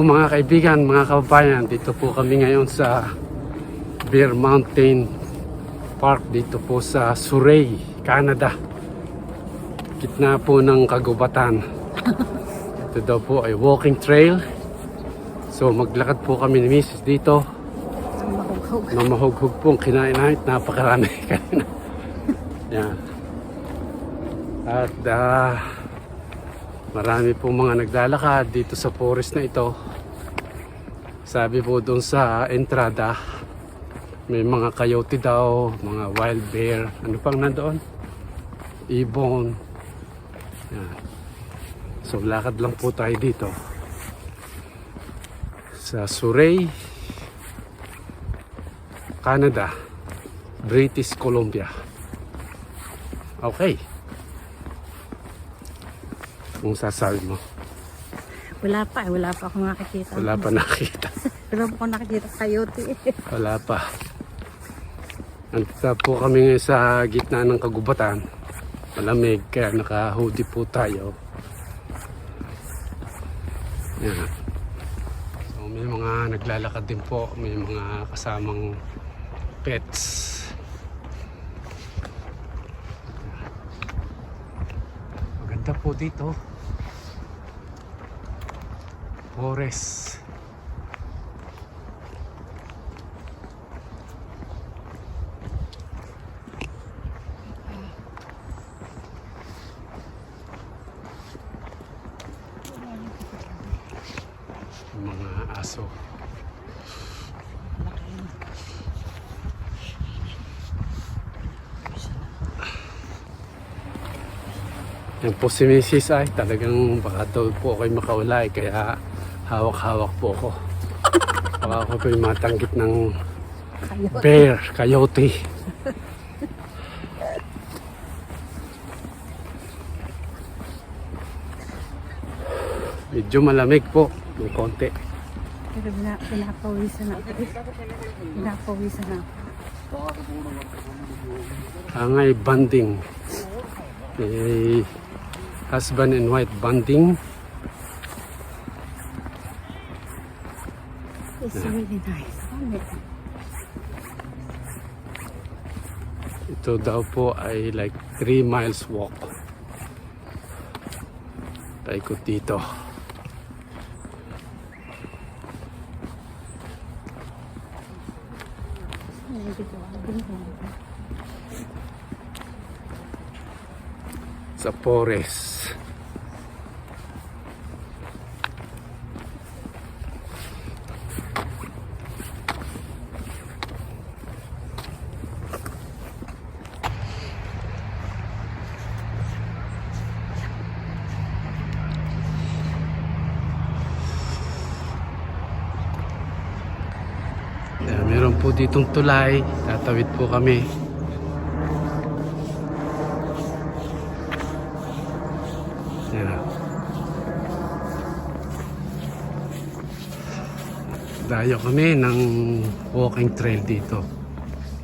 po mga kaibigan, mga kababayan. Dito po kami ngayon sa Bear Mountain Park dito po sa Surrey, Canada. Gitna po ng kagubatan. Ito daw po ay walking trail. So maglakad po kami ni Mrs. dito. Na mahughog po ang kinain, napakarami kanina. Yan. At marami po mga naglalakad dito sa forest na ito. Sabi po doon sa entrada, may mga coyote daw, mga wild bear. Ano pang nandoon? Ibon. Yan. So lakad lang po tayo dito sa Surrey, Canada, British Columbia. Okay. Kung sasabi mo. Wala pa akong nakikita. Wala pa nakita. Wala pa akong nakikita coyote. Wala pa. Nandito po kami ngayon sa gitna ng kagubatan. Malamig kaya naka-hoodie po tayo. Yan. So may mga naglalakad din po. May mga kasamang pets. Maganda po dito. Forest. Mga aso. Yan po si Mrs. ay talagang baka daw po ako'y makaulay kaya hawak-hawak po ako. Baka ako po'y matanggit ng bear, coyote. Medyo malamig po ng konti. Pero pinapawisan na ako. Pinapawisan na ako. Angay banding. Husband and wife banding. It's really nice. Ito daw po ay like 3 miles walk. Paikot dito. Sa forest. Meron po ditong tulay. Tatawid po kami. Yan. Dayo kami ng walking trail dito.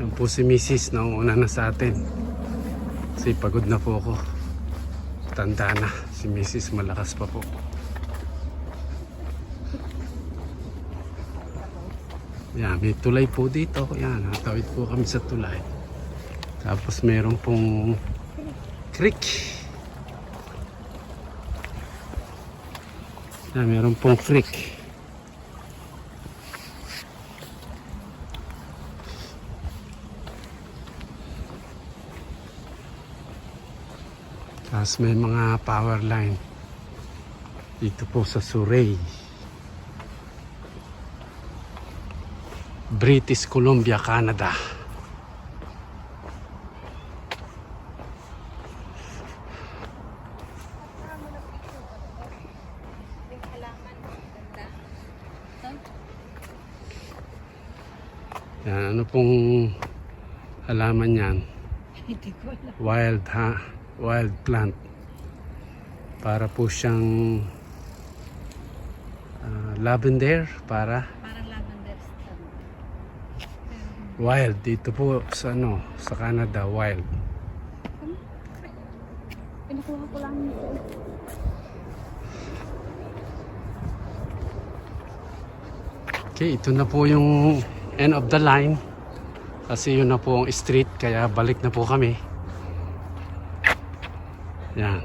Yan po si Mrs. na una na sa atin. Kasi pagod na po ako. Tanda na. Si Mrs. malakas pa po. Yan, may tulay po dito. Yan, natawid po kami sa tulay. Tapos meron pong creek. Yan, meron pong creek. Tapos may mga power line. Dito po sa Surrey. British Columbia, Canada. Yan, ano pong halaman yan? Hindi ko alam. Wild, ha? Wild plant. Para po siyang lavender, para Parang lavender stem. wild dito po sa sa Canada, wild. Pinukuha ko lang nito. Okay, ito na po yung end of the line. Kasi yun na po ang street, kaya balik na po kami. Yan.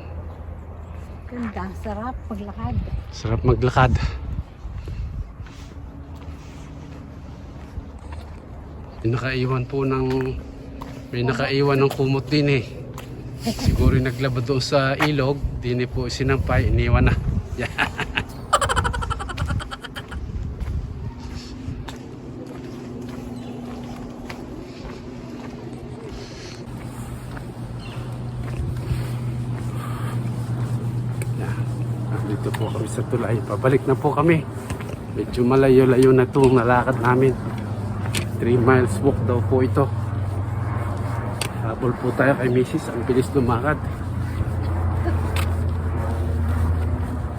Ganda, sarap paglakad. Sarap maglakad. May nakaiwan ng kumot din eh. Siguro naglaba doon sa ilog, din po sinampay, iniwan na. Dito po kami sa tulay. Pabalik na po kami. Medyo malayo-layo na itong nalakad namin. 3 miles walk daw po ito. Habol po tayo kay Mrs. Ang bilis lumakad.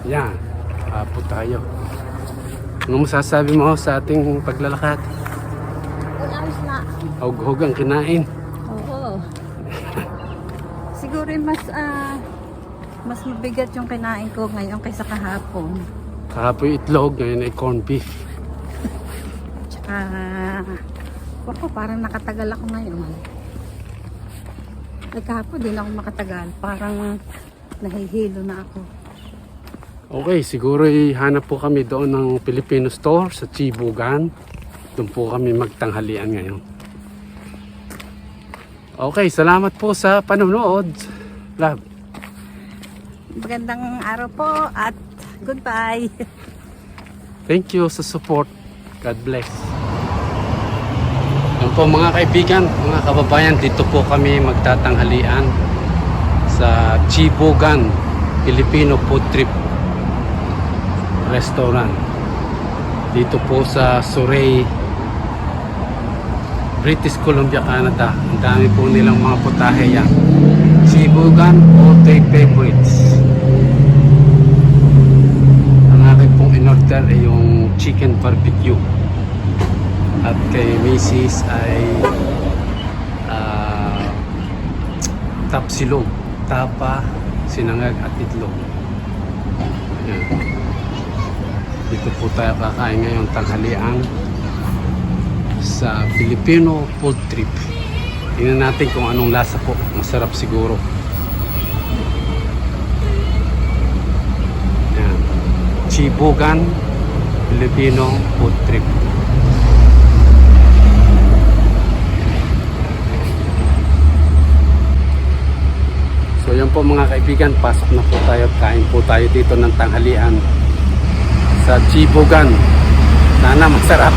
Yan. Hapo tayo. Ano masasabi mo sa ating paglalakad? Ulayos na. Hug-hug ang kinain. Oo. Siguro mas mabigat yung kinain ko ngayon kaysa kahapon. Kahapon itlog, ngayon ay corned beef. Tsaka, parang nakatagal ako ngayon. Ay kahapon din ako makatagal. Parang nahihilo na ako. Okay, siguro hanap po kami doon ng Filipino store sa Chibugan. Doon po kami magtanghalian ngayon. Okay, salamat po sa panonood. Love. Magandang araw po at goodbye. Thank you sa support. God bless. Yan po mga kaibigan, mga kababayan, dito po kami magtatanghalian sa Chibugan Filipino Food Trip Restaurant. Dito po sa Surrey, British Columbia, Canada. Ang dami po nilang mga putahe yan. Chibugan all-day favorites. Ang akin pong in-order ay yung chicken barbecue. At kay Mrs. ay tapsilog, tapa, sinangag at itlog. Ayan. Dito po tayo kakain ngayon tanghalian sa Filipino food trip. Tingnan natin kung anong lasa po. Masarap siguro. Ayan. Chibugan Filipino food trip. So yan po mga kaibigan, pasok na po tayo. Kain po tayo dito ng tanghalian sa Chibugan. Sana masarap.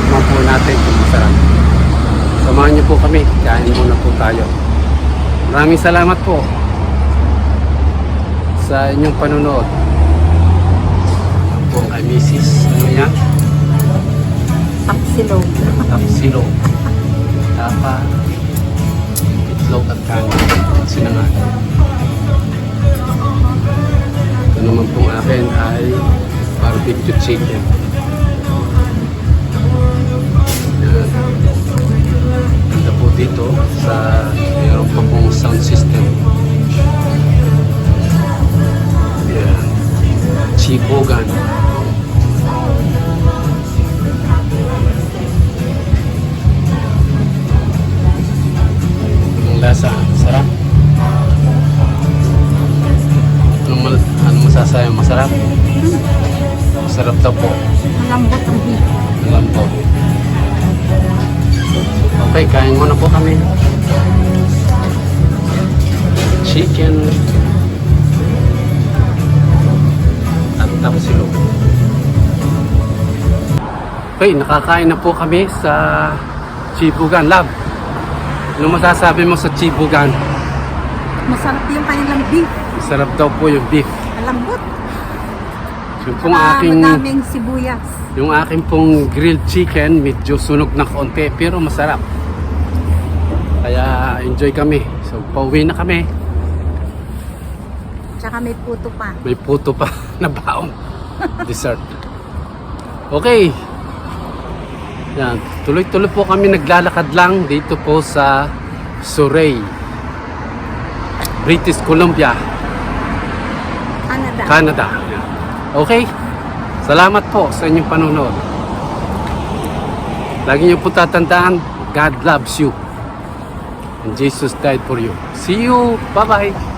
Tikman po natin kung masarap. Samahan niyo po kami. Kain muna po tayo. Maraming salamat po sa inyong panonood. Po kay Mrs. Ano yan? Tapsilog. Tapsilog. Tapa. Itlog at kanin. Sinangag. Ito naman pong akin ay barbecue chicken. Yan. Ganda po dito sa mayroon pa pong sound system. Yan. Chibugan. Ang lasa, sarap. Ano masasabi? Masarap? Masarap daw po. Malambot ang hip. Malambot. Okay, kain muna po kami. Chicken at tapsilog. Okay, nakakain na po kami sa Chibugan. Love, ano masasabi mo sa Chibugan? Masarap yung kanilang beef. Masarap daw po yung beef. Malambot. Yung pong aking, madaming sibuyas. yung aking pong grilled chicken, medyo sunog na konti, pero masarap. Kaya enjoy kami. So, pauwi na kami. Tsaka may puto pa. May puto pa na baon. Dessert. Okay. Yan. Tuloy-tuloy po kami naglalakad lang dito po sa Surrey, British Columbia, Canada. Canada. Okay. Salamat po sa inyong panonood. Lagi niyo po tatandaan, God loves you. And Jesus died for you. See you. Bye-bye.